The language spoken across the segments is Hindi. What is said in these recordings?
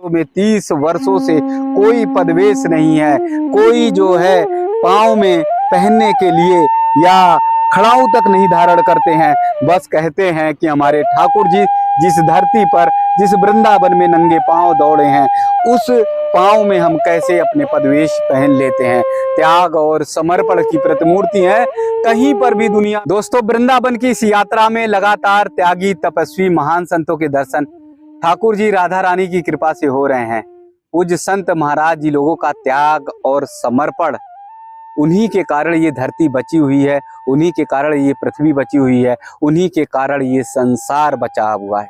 में 30 वर्षों से कोई पदवेश नहीं है, कोई जो है पाँव में पहनने के लिए या खड़ाऊ तक नहीं धारण करते हैं। बस कहते हैं कि हमारे ठाकुर जी जिस धरती पर, जिस वृंदावन में नंगे पांव दौड़े हैं, उस पांव में हम कैसे अपने पदवेश पहन लेते हैं। त्याग और समर्पण की प्रतिमूर्ति है कहीं पर भी दुनिया। दोस्तों, वृंदावन की इस यात्रा में लगातार त्यागी, तपस्वी, महान संतों के दर्शन ठाकुर जी राधा रानी की कृपा से हो रहे हैं। पूज्य संत महाराज जी लोगों का त्याग और समर्पण, उन्हीं के कारण ये धरती बची हुई है, उन्हीं के कारण ये पृथ्वी बची हुई है, उन्हीं के कारण ये संसार बचा हुआ है।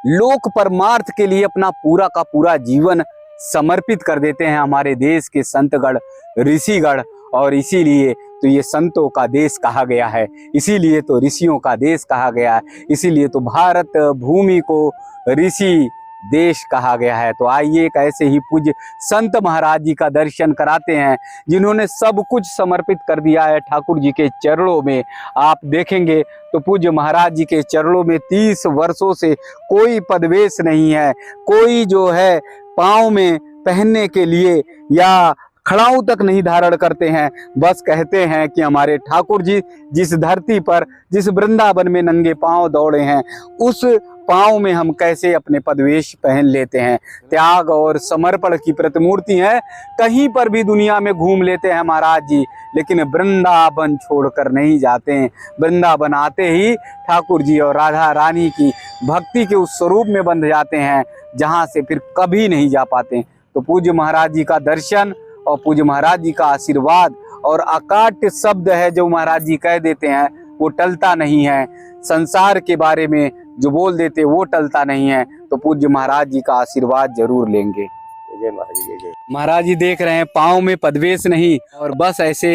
लोक परमार्थ के लिए अपना पूरा का पूरा जीवन समर्पित कर देते हैं हमारे देश के संतगण, ऋषिगण। और इसीलिए तो ये संतों का देश कहा गया है, इसीलिए तो ऋषियों का देश कहा गया है, इसीलिए तो भारत भूमि को ऋषि देश कहा गया है। तो आइए एक ऐसे ही पूज्य संत महाराज जी का दर्शन कराते हैं, जिन्होंने सब कुछ समर्पित कर दिया है ठाकुर जी के चरणों में। आप देखेंगे तो पूज्य महाराज जी के चरणों में 30 वर्षों से कोई पदवेश नहीं है, कोई जो है पाँव में पहनने के लिए या खड़ाऊ तक नहीं धारण करते हैं। बस कहते हैं कि हमारे ठाकुर जी जिस धरती पर, जिस वृंदावन में नंगे पांव दौड़े हैं, उस पांव में हम कैसे अपने पदवेश पहन लेते हैं। त्याग और समर्पण की प्रतिमूर्ति है, कहीं पर भी दुनिया में घूम लेते हैं महाराज जी, लेकिन वृंदावन छोड़कर नहीं जाते हैं। वृंदावन आते ही ठाकुर जी और राधा रानी की भक्ति के उस स्वरूप में बंध जाते हैं, जहाँ से फिर कभी नहीं जा पाते। तो पूज्य महाराज जी का दर्शन और पूज्य महाराज जी का आशीर्वाद और अकाट्य शब्द है जो महाराज जी कह देते हैं, वो टलता नहीं है। संसार के बारे में जो बोल देते वो टलता नहीं है। तो पूज्य महाराज जी का आशीर्वाद जरूर लेंगे। जय महाराज जी, जय। महाराज जी देख रहे हैं पाँव में पदवेश नहीं और बस ऐसे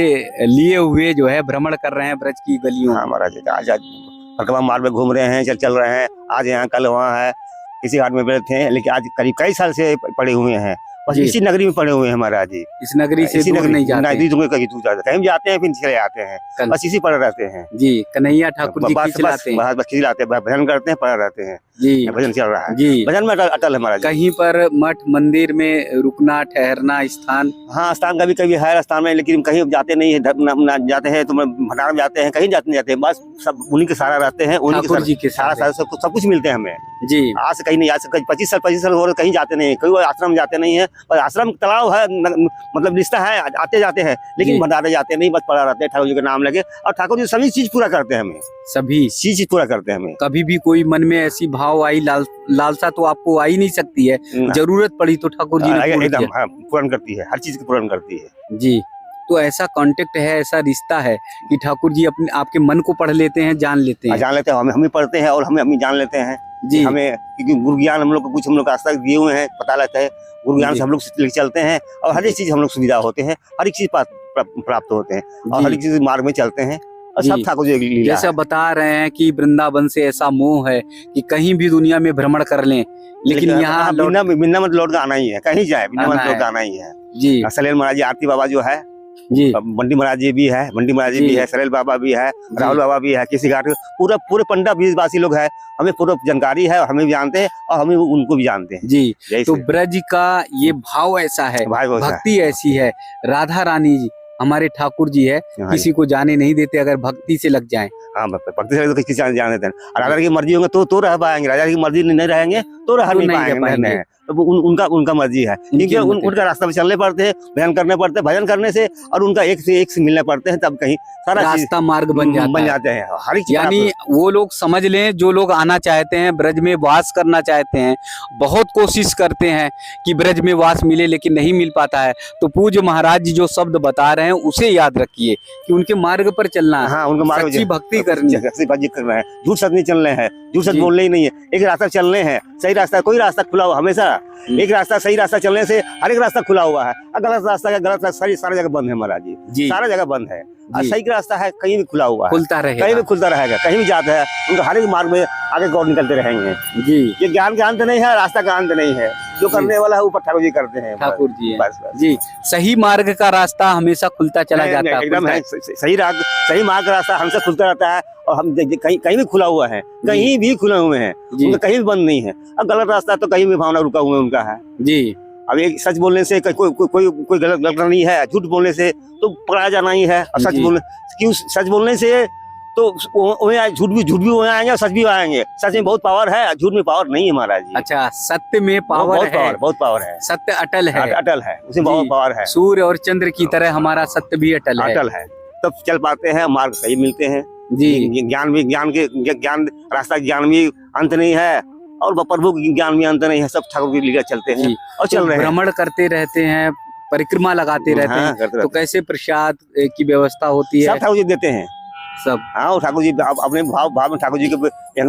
लिए हुए जो है भ्रमण कर रहे हैं ब्रज की गलियों। हाँ महाराज जी, आज परिक्रमा मार्ग में घूम रहे हैं, चल रहे हैं। आज यहाँ कल वहाँ है, किसी घाट में बैठे हैं, लेकिन आज करीब कई साल से पड़े हुए हैं, बस इसी नगरी में पड़े हुए हैं महाराज जी। इस नगरी से दूर नहीं जाते, कहीं दूर जाते, कहीं जाते हैं फिर चले आते हैं, बस इसी पड़े रहते हैं जी। कन्हैया ठाकुर जी खिलाते हैं, बस खिलाते हैं, भजन करते हैं, पड़े रहते हैं जी। भजन चल रहा है जी, भजन में अटल है महाराज। कहीं पर मठ मंदिर में रुकना ठहरना स्थान? हाँ, स्थान कभी कभी है स्थान में, लेकिन कहीं जाते नहीं है, जाते हैं तो भंडारा में जाते हैं, कहीं जाते नहीं जाते, बस सब उन्हीं के सहारा रहते हैं, उन्हीं के सारा सब कुछ मिलते हैं हमें जी। आज से कहीं नहीं, आज से 25 साल हो रहे, कहीं जाते नहीं, कोई आश्रम जाते नहीं है, और आश्रम तालाब है, मतलब रिश्ता है, आते जाते हैं, लेकिन भंडारे जाते नहीं, बस पड़ा रहते हैं, ठाकुर जी का नाम लगे। और ठाकुर जी सभी चीज पूरा करते हैं हमें, सभी चीज पूरा करते हैं हमें। कभी भी कोई मन में ऐसी भाव आई, लालसा तो आपको आ ही नहीं सकती है, जरूरत पड़ी तो ठाकुर जी ने एकदम पूर्ण करती है, हर चीज को पूर्ण करती है जी। तो ऐसा कांटेक्ट है, ऐसा रिश्ता है कि ठाकुर जी अपने आपके मन को पढ़ लेते हैं, जान लेते हैं, हम ही पढ़ते हैं और हमें जान लेते हैं जी। हमें क्योंकि गुरु ज्ञान हम लोग को कुछ, हम लोग रास्ता दिए हुए हैं, पता लगता है, गुरु ज्ञान से हम लोग चलते हैं और हर एक चीज हम लोग सुविधा होते हैं, हर एक चीज प्राप्त होते हैं और हर एक चीज मार्ग में चलते हैं और सब ठाकुर जी की लीला। जैसा बता रहे हैं कि वृंदावन से ऐसा मोह है कि कहीं भी दुनिया में भ्रमण कर लें, लेकिन यहाँ बिना मत लौट कर आना ही है, कहीं जाए बिना मत लौट कर आना ही है जी। सलेल महाराज जी, आरती बाबा जो है जी, बंटी महाराज जी भी है, बंटी महाराज जी भी है, सलेल बाबा भी है, राहुल बाबा भी है, किसी घाट पूरे पंडा बीजवासी लोग है, हमें पूरा जानकारी है, हमें भी जानते हैं और हमें उनको भी जानते हैं जी। तो ब्रज का ये भाव ऐसा है, भक्ति ऐसी है, राधा रानी जी हमारे ठाकुर जी है, किसी को जाने नहीं देते अगर भक्ति से लग जाए। हाँ, भक्ति से तो किसी जान देते हैं। राधा की मर्जी होंगे तो रह पाएंगे, राजा की मर्जी नहीं रहेंगे तो रह नहीं पाएंगे। तो उनका मर्जी है, क्योंकि उनका रास्ता पे चलने पड़ते हैं, भजन करने पड़ते हैं, भजन करने से और उनका एक से मिलने पड़ते हैं, तब कहीं सारा रास्ता मार्ग बन जाते हैं हर एक। यानी वो लोग समझ लें, जो लोग आना चाहते हैं, ब्रज में वास करना चाहते हैं, बहुत कोशिश करते हैं कि ब्रज में वास मिले, लेकिन नहीं मिल पाता है। तो पूज्य महाराज जी जो शब्द बता रहे हैं उसे याद रखिए कि उनके मार्ग पर चलना है। हाँ, उनके मार्ग में भक्ति करनी है, झूठ सच नहीं चलने हैं, झूठ सच बोलने ही नहीं है, एक रास्ता चलने हैं, सही रास्ता, कोई रास्ता खुला हुआ हमेशा, एक रास्ता, सही रास्ता चलने से हर एक रास्ता खुला हुआ है। गलत रास्ता सारी जगह बंद है महाराज जी, सारा जगह बंद है। और सही रास्ता है, कहीं भी खुला हुआ है, खुलता रहेगा, कहीं भी खुलता रहेगा, कहीं भी जाता है, उनका हर एक मार्ग में आगे गौर निकलते रहेंगे जी। ये ज्ञान का अंत नहीं है, रास्ता का अंत नहीं है। जो करने वाला है ऊपर ठाकुर जी करते हैं, ठाकुर जी हैं। बस बस जी, सही मार्ग का रास्ता हमेशा खुलता चला जाता है, एकदम है, सही मार्ग का रास्ता हमसे खुलता रहता है। और हम कहीं कहीं भी खुला हुआ है, कहीं भी खुले हुए हैं, उनका कहीं भी बंद नहीं है। अब गलत रास्ता तो कहीं भी भावना रुका हुआ उनका है जी। अब एक सच बोलने से कोई गलत नहीं है, झूठ बोलने से तो पकड़ा जाना ही है। और सच बोलने से तो झूठ भी वहीं आएंगे और सच भी आएंगे। सच में बहुत पावर है, झूठ में पावर नहीं है महाराज जी। अच्छा, सत्य में पावर है, बहुत पावर है। सत्य अटल है, अटल है, उसमें बहुत पावर है। सूर्य और चंद्र की तरह हमारा सत्य भी अटल है। तब चल पाते हैं, मार्ग सही मिलते हैं जी। ज्ञान रास्ता, ज्ञान भी अंत नहीं है और प्रभु ज्ञान में अंत नहीं है। सब ठाकुर की लीला चलते हैं और चल रहे हैं। भ्रमण करते रहते हैं, परिक्रमा लगाते रहते हैं, तो कैसे प्रसाद की व्यवस्था होती है? सब ठाकुर जी देते हैं सब। हाँ, ठाकुर जी अपने भाव में ठाकुर जी के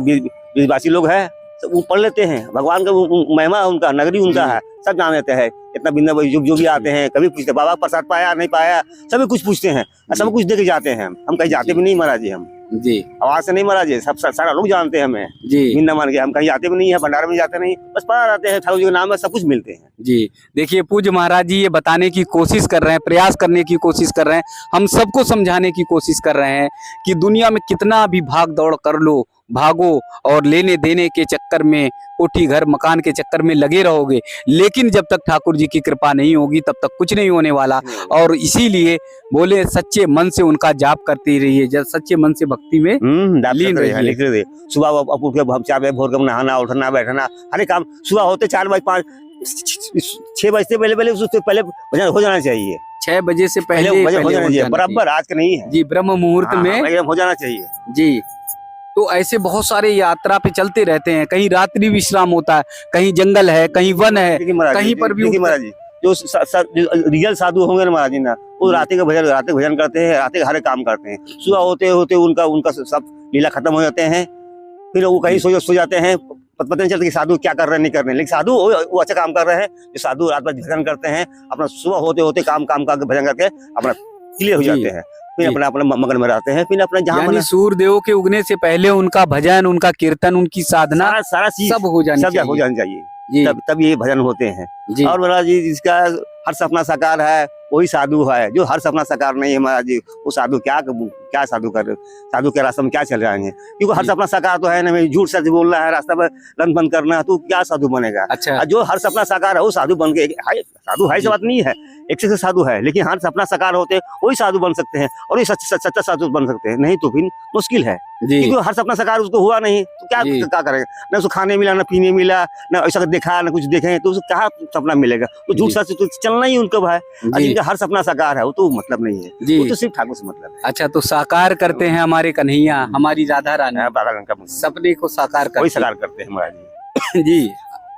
बीजवासी लोग हैं, सब वो पढ़ लेते हैं। भगवान का महिमा उनका, नगरी उनका है, सब जान लेते हैं। इतना बिंदा जो भी आते हैं, कभी पूछते बाबा प्रसाद पाया नहीं पाया, सभी कुछ पूछते हैं, सब कुछ दे के जाते हैं। हम कहीं जाते भी नहीं महाराज जी, हम जी आवाज से नहीं महाराज जी, सब सारा लोग जानते हैं हमें जी। बिंदा मान के हम कहीं जाते भी नहीं है, भंडारे में जाते नहीं, बस पार आते हैं, ठाकुर जी के नाम में सब कुछ मिलते हैं जी। देखिए पूज्य महाराज जी ये बताने की कोशिश कर रहे हैं, प्रयास करने की कोशिश कर रहे हैं, हम सबको समझाने की कोशिश कर रहे हैं कि दुनिया में कितना भी भाग दौड़ कर लो, भागो और लेने देने के चक्कर में, कोठी घर मकान के चक्कर में लगे रहोगे, लेकिन जब तक ठाकुर जी की कृपा नहीं होगी तब तक कुछ नहीं होने वाला। और इसीलिए बोले सच्चे मन से उनका जाप करते रहिए, जब सच्चे मन से भक्ति में लीन रहिए। सुबह उठ के 4 बजे भोर को नहाना, उठना, बैठना, हर एक काम सुबह होते 4 बजे 5 6 बजे से पहले उससे पहले भजन हो जाना चाहिए। 6 बजे से पहले भजन हो जाना चाहिए, बराबर आज का नहीं है जी, ब्रह्म मुहूर्त में हो जाना चाहिए जी। तो ऐसे बहुत सारे यात्रा पे चलते रहते हैं, कहीं रात्रि विश्राम होता है, कहीं जंगल है, कहीं वन है, कहीं पर भी महाराज जी जो रियल साधु होंगे ना महाराज जी ना, वो रात के भजन करते हैं, रात के हर काम करते हैं। सुबह होते होते उनका सब लीला खत्म हो जाते हैं, फिर वो कहीं सो जाते हैं, पता नहीं चलता कि साधु क्या कर रहे हैं नहीं कर रहे हैं। लेकिन साधु वो अच्छा काम कर रहे हैं, जो साधु रात भर भजन करते हैं, अपना सुबह होते होते काम करके भजन करके अपना क्लियर हो जाते हैं, फिर अपना मगन में रहते हैं, फिर अपना जहाँ सूर्य देव के उगने से पहले उनका भजन, उनका कीर्तन, उनकी साधना सारा चीज सब हो जानी चाहिए, तब ये भजन होते हैं। और महाराज जी जिसका हर सपना साकार है वही साधु है, जो हर सपना साकार नहीं है महाराज जी वो साधु क्या साधु कर रहे, साधु के रास्ते में क्या चल रहे हैं? क्योंकि हर सपना साकार तो है ना, झूठ सच बोलना है, रास्ता पर लन बंद करना है, तो क्या साधु बनेगा? अच्छा, जो हर सपना साकार है वो साधु बन के, साधु है, ऐसी बात नहीं है, एक से साधु है, लेकिन हर सपना साकार होते वही साधु बन सकते हैं और ये सच्चा साधु बन सकते हैं, नहीं तो फिर मुश्किल है। क्योंकि हर सपना साकार उसको हुआ नहीं तो क्या करेगा? ना उसको खाने मिला, ना पीने मिला, ना ऐसा देखा, ना कुछ देखे, तो उसको क्या सपना मिलेगा? तो झूठ सच तो चलना ही उनका है। जिनका हर सपना साकार है वो तो मतलब नहीं है, वो तो सिर्फ ठाकुर से मतलब है। अच्छा, तो साकार करते हैं हमारे कन्हैया, हमारी राधा रानी, सपने को साकार करते हैं महाराज जी,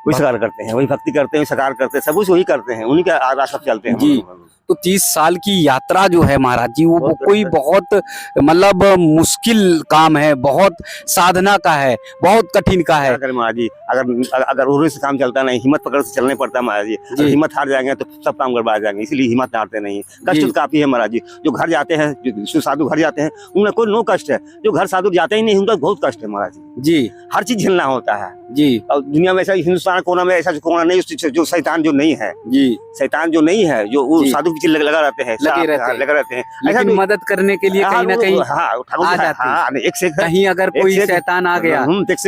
वही साकार करते हैं, वही भक्ति करते हैं, साकार करते हैं, सब कुछ वही करते हैं, उन्हीं के रास्ते चलते हैं जी। तो 30 साल की यात्रा जो है महाराज जी वो कोई बहुत मतलब मुश्किल काम है, बहुत साधना का है, बहुत कठिन का है महाराज जी। अगर उर्रे से काम चलता नहीं, हिम्मत पकड़ से चलने पड़ता है महाराज जी। हिम्मत हार जाएंगे तो सब काम गड़बड़ा जाएंगे, इसलिए हिम्मत हारते नहीं। कष्ट तो काफी है महाराज जी। जो घर जाते हैं, जो साधु घर जाते हैं, उनमें कोई नो कष्ट है। जो घर साधु जाते ही नहीं उनका बहुत कष्ट है महाराज जी। हर चीज झेलना होता है जी। और दुनिया में ऐसा, हिंदुस्तान कोना में ऐसा कोना नहीं जो शैतान जो नहीं है जी, शैतान जो नहीं है, जो वो साधु पीछे लगा रहते हैं, लगे रहते हैं, लेकिन मदद करने के लिए कहीं ना कहीं आ जाते हैं। एक से कहीं अगर कोई शैतान आ गया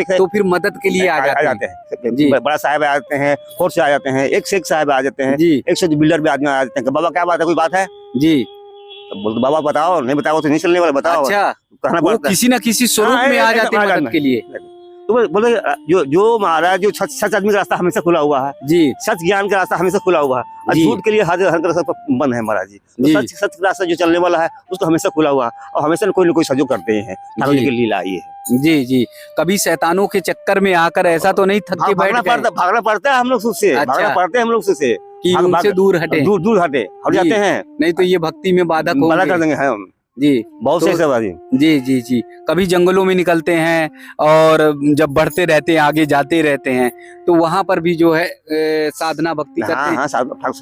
तो फिर मदद के लिए आ जाते हैं। बड़ा साहब आ जाते हैं, फोर्स से आ जाते हैं, एक से एक साहब आ जाते हैं, एक से बिल्डर भी आदमी आ जाते हैं। बाबा क्या बात है, कोई बात है जी? बोलते बाबा बताओ, नहीं बताओ तो नहीं चलने वाला, बताओ। अच्छा, कहना पड़ता, किसी न किसी स्वरूप में आ जाते हैं मदद के लिए। तो बोले जो महाराज जो सच आदमी का रास्ता हमेशा खुला हुआ है जी, सच ज्ञान का रास्ता हमेशा खुला हुआ है, और झूठ के लिए हर रास्ता बंद है महाराज जी। तो सच रास्ता जो चलने वाला है उसको हमेशा खुला हुआ है, और हमेशा कोई न कोई सहयोग करते हैं। ठाकुर जी की लीला ये है जी जी। कभी शैतानों के चक्कर में आकर ऐसा तो नहीं थक के भागना पड़ता है हम लोग से, भागना पड़ता है हम लोग से कि उनसे दूर हटे, दूर हटे हट जाते हैं, नहीं तो ये भक्ति में बाधा कर देंगे हम जी। बहुत से सवारी जी जी जी। कभी जंगलों में निकलते हैं और जब बढ़ते रहते हैं, आगे जाते रहते हैं, तो वहां पर भी जो है साधना भक्ति करते हैं।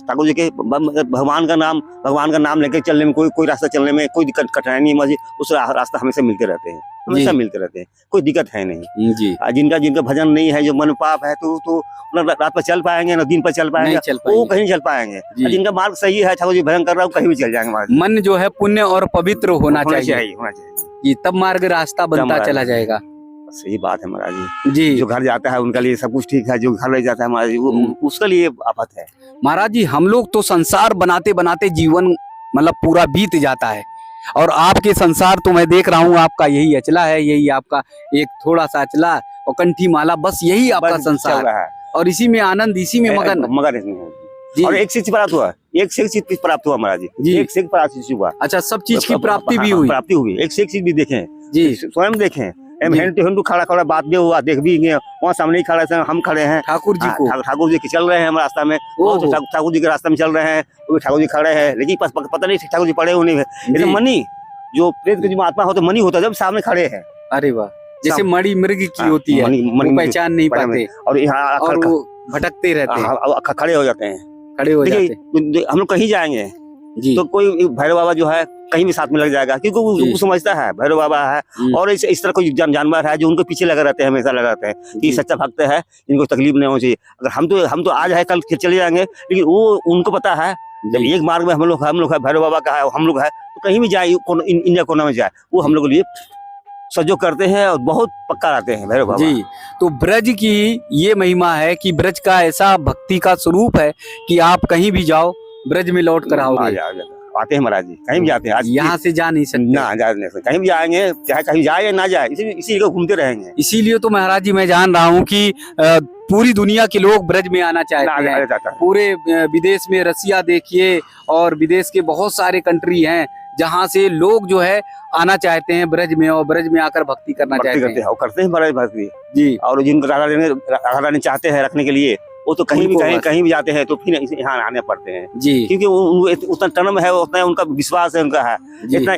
ठाकुर जी के भगवान का नाम लेके चलने में कोई रास्ता चलने में कोई दिक्कत कठिनाई नहीं है, उस रास्ता हमेशा मिलते रहते हैं। हमेशा मिलते रहते हैं, कोई दिक्कत है नहीं जी। जिनका जिनका भजन नहीं है, जो मन पाप है, तो रात पर चल पाएंगे ना दिन पर चल पाएंगे, वो कहीं नहीं चल पाएंगे। जिनका मार्ग सही है, ठाकुर जी भजन कर रहा हूँ, कहीं भी चल जाएंगे। मन जो है पुण्य और पवित्र होना चाहिए जी, तब मार्ग रास्ता बनता चला जाएगा। सही बात है महाराज जी। जो घर जाता है उनका लिए सब कुछ ठीक है, जो घर रह जाता है महाराज जी उसका लिए आफत है। महाराज जी हम लोग तो संसार बनाते बनाते जीवन मतलब पूरा बीत जाता है, और आपके संसार तो मैं देख रहा हूँ, आपका यही अचला है, यही आपका एक थोड़ा सा अचला और कंठी माला, बस यही आपका संसार है, और इसी में आनंद, इसी में मगन जी। और एक चीज प्राप्त हुआ, एक से एक चीज प्राप्त हुआ महाराज जी, एक से एक प्राप्त हुआ। अच्छा, सब चीज की प्राप्ति भी हुई, प्राप्ति हुई, एक से एक चीज भी देखें जी, स्वयं देखें। हिंदू खड़ा बात भी हुआ, देख भी गए, वहाँ सामने ही खड़े थे, हम खड़े हैं, ठाकुर जी की चल रहे हैं हम रास्ता में, ठाकुर जी के रास्ते में चल रहे हैं, ठाकुर जी खड़े हैं, लेकिन पता नहीं ठाकुर जी पड़े हुए नहीं। मनी जो प्रेत की आत्मा होता मनी होता है, जब सामने खड़े हैं। अरे वाह, जैसे मणि मृग की होती है, पहचान नहीं पाते और यहाँ भटकते रहते हैं, खड़े हो जाते हैं, हम लोग कहीं जाएंगे जी, तो कोई भैरव बाबा जो है कहीं भी साथ में लग जाएगा, क्योंकि वो समझता है भैरव बाबा है। और इस तरह कोई जानवर है जो उनको पीछे लगे रहते हैं, हमेशा लगे रहते हैं कि सच्चा भक्त है, इनको तकलीफ नहीं होनी चाहिए। अगर हम तो आज है कल फिर चले जाएंगे, लेकिन वो उनको पता है जब एक मार्ग में हम लोग है, भैरव बाबा का है, हम लोग है, तो कहीं भी जाए, इंडिया कोना में जाए, वो हम लोग के लिए सहयोग करते हैं और बहुत पक्का रहते हैं भैरव बाबा जी। तो ब्रज की ये महिमा है कि ब्रज का ऐसा भक्ति का स्वरूप है कि आप कहीं भी जाओ ब्रज में लौट कर आओगे। आते हैं महाराज जी, कहीं भी जाते हैं, आज यहाँ से जा नहीं सकते ना, जा नहीं सकते, कहीं भी आएंगे, चाहे कहीं जाए या ना जाए, इसी जगह घूमते रहेंगे। इसीलिए तो महाराज जी मैं जान रहा हूँ कि पूरी दुनिया के लोग ब्रज में आना चाहते हैं। पूरे विदेश में रसिया देखिए, और विदेश के बहुत सारे कंट्री हैं जहाँ से लोग जो है आना चाहते हैं ब्रज में, और ब्रज में आकर भक्ति करना चाहते हैं, और करते हैं महाराज भक्ति जी। और जिनको राधा रानी चाहते हैं रखने के लिए, वो तो कहीं भी जाते हैं, तो फिर यहाँ आने पड़ते हैं जी, क्योंकि उतना टर्म है, उतना उनका विश्वास है, उनका है,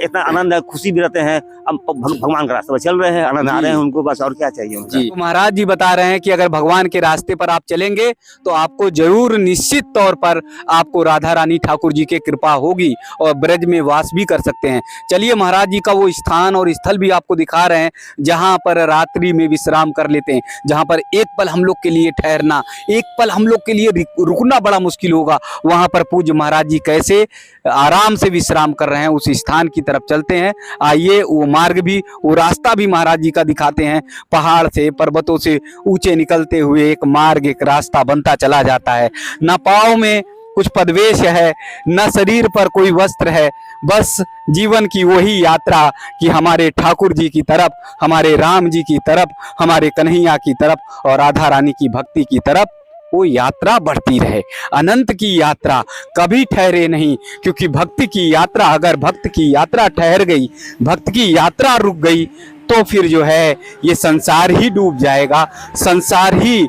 इतना आनंद है, खुशी भी रहते हैं। हम भगवान के रास्ते पर चल रहे हैं, आनंद आ रहे हैं उनको, बस और क्या चाहिए उनको। तो महाराज जी बता रहे हैं कि अगर भगवान के रास्ते पर आप चलेंगे तो आपको जरूर निश्चित तौर पर आपको राधा रानी ठाकुर जी की कृपा होगी, और ब्रज में वास भी कर सकते हैं। चलिए महाराज जी का वो स्थान और स्थल भी आपको दिखा रहे हैं जहाँ पर रात्रि में विश्राम कर लेते हैं, जहाँ पर एक पल हम लोग के लिए ठहरना, एक पल हम लोग के लिए रुकना बड़ा मुश्किल होगा। वहां पर पूज्य महाराज जी कैसे आराम से विश्राम कर रहे हैं, उस स्थान की तरफ चलते हैं। आइए, वो मार्ग भी, वो रास्ता भी महाराज जी का दिखाते हैं। पहाड़ से, पर्वतों से ऊंचे निकलते हुए एक मार्ग, एक रास्ता बनता चला जाता है। न पाँव में कुछ पदवेश है, न शरीर पर कोई वस्त्र है, बस जीवन की वही यात्रा कि हमारे ठाकुर जी की तरफ, हमारे राम जी की तरफ, हमारे कन्हैया की तरफ और राधा रानी की भक्ति की तरफ वो यात्रा बढ़ती रहे। अनंत की यात्रा कभी ठहरे नहीं, क्योंकि भक्ति की यात्रा, अगर भक्त की यात्रा ठहर गई, भक्त की यात्रा रुक गई, तो फिर जो है ये संसार ही डूब जाएगा, संसार ही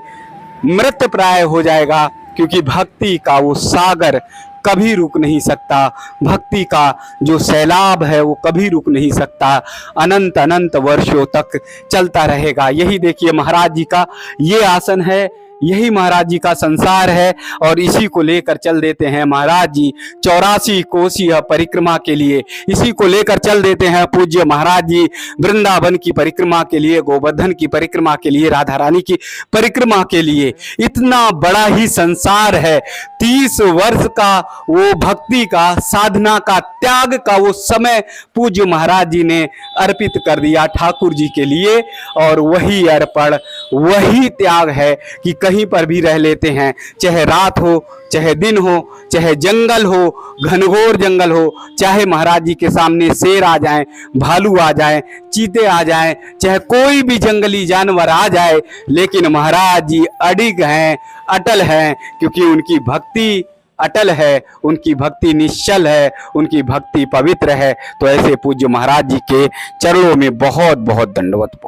मृत प्राय हो जाएगा, क्योंकि भक्ति का वो सागर कभी रुक नहीं सकता, भक्ति का जो सैलाब है वो कभी रुक नहीं सकता, अनंत अनंत वर्षों तक चलता रहेगा। यही देखिए महाराज जी का ये आसन है, यही महाराज जी का संसार है, और इसी को लेकर चल देते हैं महाराज जी 84 कोसीय परिक्रमा के लिए। इसी को लेकर चल देते हैं पूज्य महाराज जी वृंदावन की परिक्रमा के लिए, गोवर्धन की परिक्रमा के लिए, राधा रानी की परिक्रमा के लिए। इतना बड़ा ही संसार है, 30 वर्ष का वो भक्ति का, साधना का, त्याग का वो समय पूज्य महाराज जी ने अर्पित कर दिया ठाकुर जी के लिए, और वही अर्पण, वही त्याग है कि कहीं पर भी रह लेते हैं, चाहे रात हो, चाहे दिन हो, चाहे जंगल हो, घनघोर जंगल हो, चाहे महाराज जी के सामने शेर आ जाएं, भालू आ जाएं, चीते आ जाएं, चाहे कोई भी जंगली जानवर आ जाए, लेकिन महाराज जी अडिग हैं, अटल हैं, क्योंकि उनकी भक्ति अटल है, उनकी भक्ति निश्चल है, उनकी भक्ति पवित्र है। तो ऐसे पूज्य महाराज जी के चरणों में बहुत बहुत दंडवत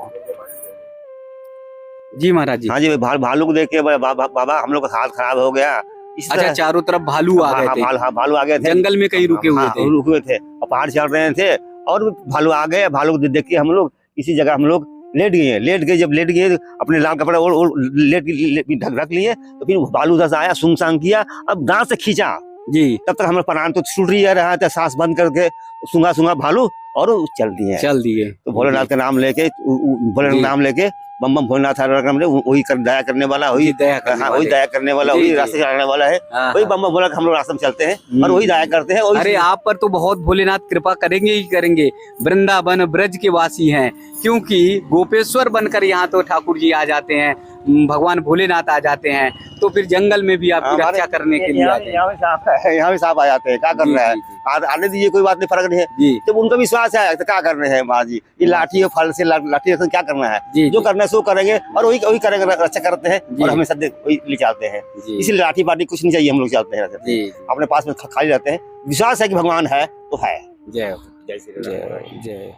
जी महाराज जी। हाँ जी, भालू को देख के बाबा हम लोग का हाथ खराब हो गया। अच्छा, चारों तरफ भालू आ गए थे। भालू आ गए थे, जंगल में कहीं रुके हुए थे और पहाड़ चढ़ रहे थे, और भालू आ गए। भालू को देख के हम लोग इसी जगह हम लोग लेट गए। जब लेट गए अपने लाल कपड़ा ढक लिए, तो फिर भालू उधर से आया, सुनसान किया, अब दांत से खींचा जी। तब तक हमारे प्राण तो छूट रहा था, सांस बंद करके सूंघा भालू, और वो चल दिए तो भोलेनाथ का नाम लेके भोलेनाथ नाम लेके बम बम भोलेनाथ वही दया करने वाला, वही दया करने वाला, वही रास्ते चलाने वाला है, वही बम बम भोला हम लोग रास्ते में चलते हैं और वही दया करते हैं। अरे आप पर तो बहुत भोलेनाथ कृपा करेंगे ही करेंगे। वृंदावन ब्रज के वासी हैं, क्योंकि गोपेश्वर बनकर यहाँ तो ठाकुर जी आ जाते हैं, भगवान भोलेनाथ आ जाते हैं, तो फिर जंगल में भी आपकी रक्षा करने के लिए यहाँ भी सांप आ जाते हैं। क्या कर रहे हैं, आने दीजिए, कोई बात नहीं, फर्क नहीं है। जब उनका विश्वास है तो क्या कर रहे हैं महाराज जी, ये लाठी फल से लाठी क्या करना है, जो करना है सो करेंगे और वही करेंगे, रक्षा करते हैं और हमेशा वही ले जाते हैं। इसलिए लाठी बाटी कुछ नहीं चाहिए, हम लोग चलते हैं अपने पास में खाली रहते हैं। विश्वास है कि भगवान है तो है। जय जय।